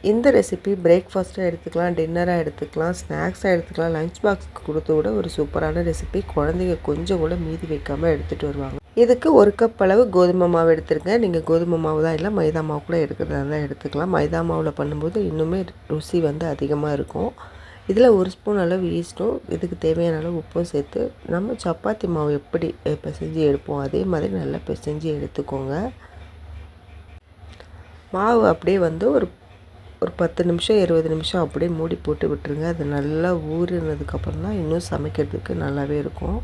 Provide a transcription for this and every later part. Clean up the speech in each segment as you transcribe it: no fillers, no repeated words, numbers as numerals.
இந்த ரெசிபி பிரேக்ஃபாஸ்ட்டாக எடுத்துக்கலாம், டின்னராக எடுத்துக்கலாம், ஸ்நாக்ஸாக எடுத்துக்கலாம், லஞ்ச் பாக்ஸ்க்கு கொடுத்து கூட ஒரு சூப்பரான ரெசிபி. குழந்தைங்க கொஞ்சம் கூட மீதி வைக்காமல் எடுத்துகிட்டு வருவாங்க. இதுக்கு 1 கப் அளவு கோதுமை மாவு எடுத்துருக்கேன். நீங்கள் கோதுமை மாவு தான் இல்லை மைதா மாவு கூட எடுக்கிறதா இருந்தால் எடுத்துக்கலாம். மைதா மாவில் பண்ணும்போது இன்னுமே ருசி வந்து அதிகமாக இருக்கும். இதில் 1 ஸ்பூன் அளவு ஈஸ்ட்டும் இதுக்கு தேவையான அளவு உப்பும் சேர்த்து நம்ம சப்பாத்தி மாவு எப்படி பிசைஞ்சு எடுப்போம் அதே மாதிரி நல்லா பிசைஞ்சு எடுத்துக்கோங்க. மாவு அப்படியே வந்து ஒரு 10 நிமிஷம் 20 நிமிஷம் அப்படியே மூடி போட்டு விட்டுருங்க. அது நல்லா ஊறினதுக்கப்புறம் தான் இன்னும் சமைக்கிறதுக்கு நல்லாவே இருக்கும்.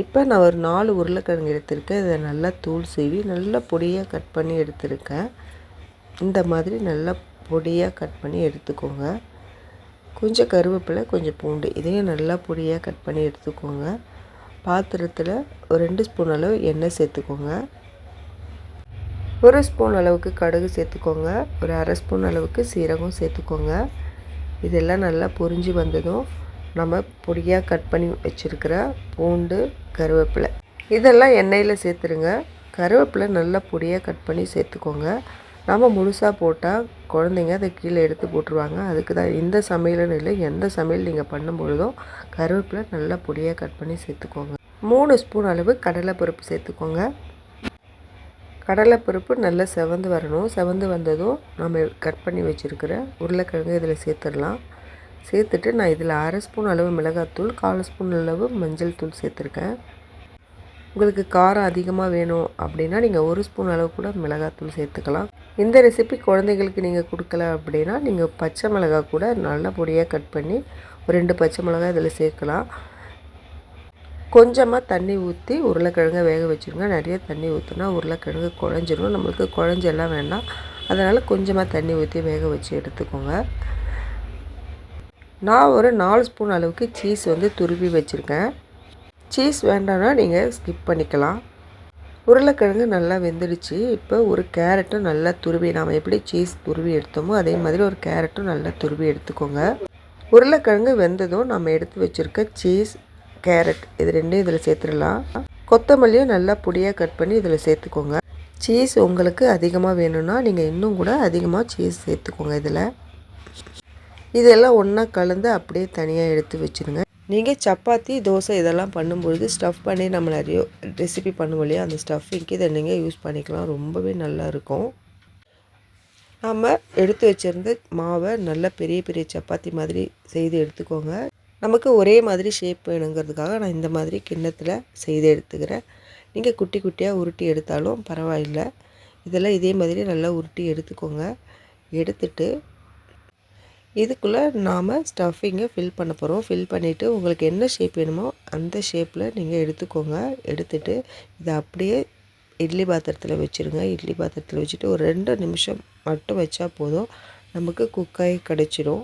இப்போ நான் ஒரு 4 உருளைக்கிழங்கு எடுத்திருக்கேன். இதை நல்லா தூள் சீவி நல்லா பொடியாக கட் பண்ணி எடுத்திருக்கேன். இந்த மாதிரி நல்லா பொடியாக கட் பண்ணி எடுத்துக்கோங்க. கொஞ்சம் கருவேப்பிலை, கொஞ்சம் பூண்டு இதையும் நல்லா பொடியாக கட் பண்ணி எடுத்துக்கோங்க. பாத்திரத்தில் ஒரு 2 ஸ்பூன் அளவு எண்ணெய் சேர்த்துக்கோங்க. 1 ஸ்பூன் அளவுக்கு கடுகு சேர்த்துக்கோங்க. ஒரு 1/2 ஸ்பூன் அளவுக்கு சீரகம் சேர்த்துக்கோங்க. இதெல்லாம் நல்லா பொரிஞ்சு வந்ததும் நம்ம பொடியாக கட் பண்ணி வச்சுருக்கிற பூண்டு, கருவேப்பிலை இதெல்லாம் எண்ணெயில் சேர்த்துருங்க. கருவேப்பிலை நல்லா பொடியாக கட் பண்ணி சேர்த்துக்கோங்க. நம்ம முழுசாக போட்டால் குழந்தைங்க அதை கீழே எடுத்து போட்டுருவாங்க. அதுக்கு தான் இந்த சமையல்னு இல்லை, எந்த சமையல் நீங்கள் பண்ணும்பொழுதும் கருவேப்பிலை நல்லா பொடியாக கட் பண்ணி சேர்த்துக்கோங்க. 3 ஸ்பூன் அளவு கடலைப்பருப்பு சேர்த்துக்கோங்க. கடலைப்பருப்பு நல்லா செவந்து வரணும். செவந்து வந்ததும் நம்ம கட் பண்ணி வச்சுருக்கிற உருளைக்கிழங்கு இதில் சேர்த்துடலாம். சேர்த்துட்டு நான் இதில் 1/2 ஸ்பூன் அளவு மிளகாத்தூள், 1/4 ஸ்பூன் அளவு மஞ்சள் தூள் சேர்த்துருக்கேன். உங்களுக்கு காரம் அதிகமாக வேணும் அப்படின்னா நீங்கள் 1 ஸ்பூன் அளவு கூட மிளகாத்தூள் சேர்த்துக்கலாம். இந்த ரெசிபி குழந்தைங்களுக்கு நீங்கள் கொடுக்கல அப்படின்னா நீங்கள் பச்சை மிளகாய் கூட நல்லா பொடியாக கட் பண்ணி ஒரு 2 பச்சை மிளகாய் இதில் சேர்க்கலாம். கொஞ்சமாக தண்ணி ஊற்றி உருளைக்கிழங்கை வேக வச்சுருங்க. நிறைய தண்ணி ஊற்றினா உருளைக்கிழங்கு குழஞ்சிரும். நம்மளுக்கு குழஞ்செல்லாம் வேண்டாம். அதனால் கொஞ்சமாக தண்ணி ஊற்றி வேக வச்சு எடுத்துக்கோங்க. நான் ஒரு 4 ஸ்பூன் அளவுக்கு சீஸ் வந்து துருவி வச்சுருக்கேன். சீஸ் வேண்டாம்னா நீங்கள் ஸ்கிப் பண்ணிக்கலாம். உருளைக்கிழங்கு நல்லா வெந்துடுச்சு. இப்போ ஒரு கேரட்டும் நல்லா துருவி, நாம் எப்படி சீஸ் துருவி எடுத்தோமோ அதே மாதிரி ஒரு கேரட்டும் நல்லா துருவி எடுத்துக்கோங்க. உருளைக்கிழங்கு வெந்ததும் நம்ம எடுத்து வச்சுருக்க சீஸ், கேரட் இது ரெண்டையும் இதில் சேர்த்துடலாம். கொத்தமல்லியும் நல்லா பொடியாக கட் பண்ணி இதில் சேர்த்துக்கோங்க. சீஸ் உங்களுக்கு அதிகமாக வேணும்னா நீங்கள் இன்னும் கூட அதிகமாக சீஸ் சேர்த்துக்கோங்க. இதெல்லாம் ஒன்றா கலந்து அப்படியே தனியாக எடுத்து வச்சுருங்க. நீங்கள் சப்பாத்தி, தோசை இதெல்லாம் பண்ணும்பொழுது ஸ்டஃப் பண்ணி நம்ம நிறைய ரெசிபி பண்ணுவோம் இல்லையா, அந்த ஸ்டஃபிங்க்கு இதை நீங்கள் யூஸ் பண்ணிக்கலாம். ரொம்பவே நல்லாயிருக்கும். நம்ம எடுத்து வச்சுருந்த மாவை நல்லா பெரிய பெரிய சப்பாத்தி மாதிரி செய்து எடுத்துக்கோங்க. நமக்கு ஒரே மாதிரி ஷேப் வேணுங்கிறதுக்காக நான் இந்த மாதிரி கிண்ணத்தில் செய்து எடுத்துக்கிறேன். நீங்கள் குட்டி குட்டியாக உருட்டி எடுத்தாலும் பரவாயில்லை. இதெல்லாம் இதே மாதிரி நல்லா உருட்டி எடுத்துக்கோங்க. எடுத்துட்டு இதுக்குள்ளே நாம் ஸ்டஃபிங்கை ஃபில் பண்ண போகிறோம். ஃபில் பண்ணிவிட்டு உங்களுக்கு என்ன ஷேப் வேணுமோ அந்த ஷேப்பில் நீங்கள் எடுத்துக்கோங்க. எடுத்துகிட்டு இதை அப்படியே இட்லி பாத்திரத்தில் வச்சுருங்க. இட்லி பாத்திரத்தில் வச்சுட்டு ஒரு 2 நிமிஷம் மட்டும் வச்சா போதும், நமக்கு குக்காய் கிடச்சிடும்.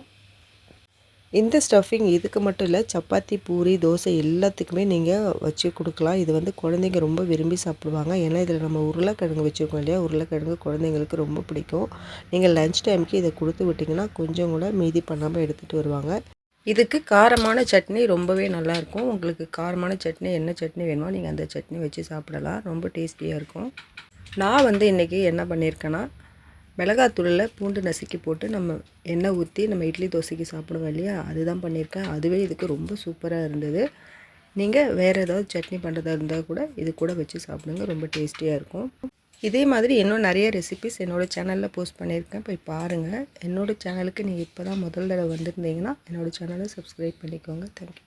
இந்த ஸ்டஃபிங் இதுக்கு மட்டும் இல்லை, சப்பாத்தி, பூரி, தோசை எல்லாத்துக்குமே நீங்கள் வச்சு கொடுக்கலாம். இது வந்து குழந்தைங்க ரொம்ப விரும்பி சாப்பிடுவாங்க. ஏன்னா இதில் நம்ம உருளைக்கிழங்கு வச்சுருக்கோம் இல்லையா, உருளைக்கிழங்கு குழந்தைங்களுக்கு ரொம்ப பிடிக்கும். நீங்கள் லஞ்ச் டைமுக்கு இதை கொடுத்து விட்டிங்கன்னா கொஞ்சம் கூட மீதி பண்ணாமல் எடுத்துகிட்டு வருவாங்க. இதுக்கு காரமான சட்னி ரொம்பவே நல்லாயிருக்கும். உங்களுக்கு காரமான சட்னி என்ன சட்னி வேணுமோ நீங்கள் அந்த சட்னி வச்சு சாப்பிடலாம். ரொம்ப டேஸ்டியாக இருக்கும். நான் வந்து இன்றைக்கி என்ன பண்ணியிருக்கேன்னா, மிளகாத்தூளில் பூண்டு நசுக்கி போட்டு நம்ம எண்ணெய் ஊற்றி நம்ம இட்லி தோசைக்கு சாப்பிடுவோம் இல்லையா, அதுதான் பண்ணியிருக்கேன். அதுவே இதுக்கு ரொம்ப சூப்பராக இருந்தது. நீங்கள் வேறு ஏதாவது சட்னி பண்ணுறதா இருந்தால் கூட இது கூட வச்சு சாப்பிடுங்க. ரொம்ப டேஸ்டியாக இருக்கும். இதே மாதிரி இன்னும் நிறைய ரெசிபிஸ் என்னோடய சேனலில் போஸ்ட் பண்ணியிருக்கேன், போய் பாருங்கள். என்னோடய சேனலுக்கு நீங்கள் இப்போ தான் முதல் தடவை வந்திருந்தீங்கன்னா என்னோடய சேனலை சப்ஸ்கிரைப் பண்ணிக்கோங்க. தேங்க்யூ.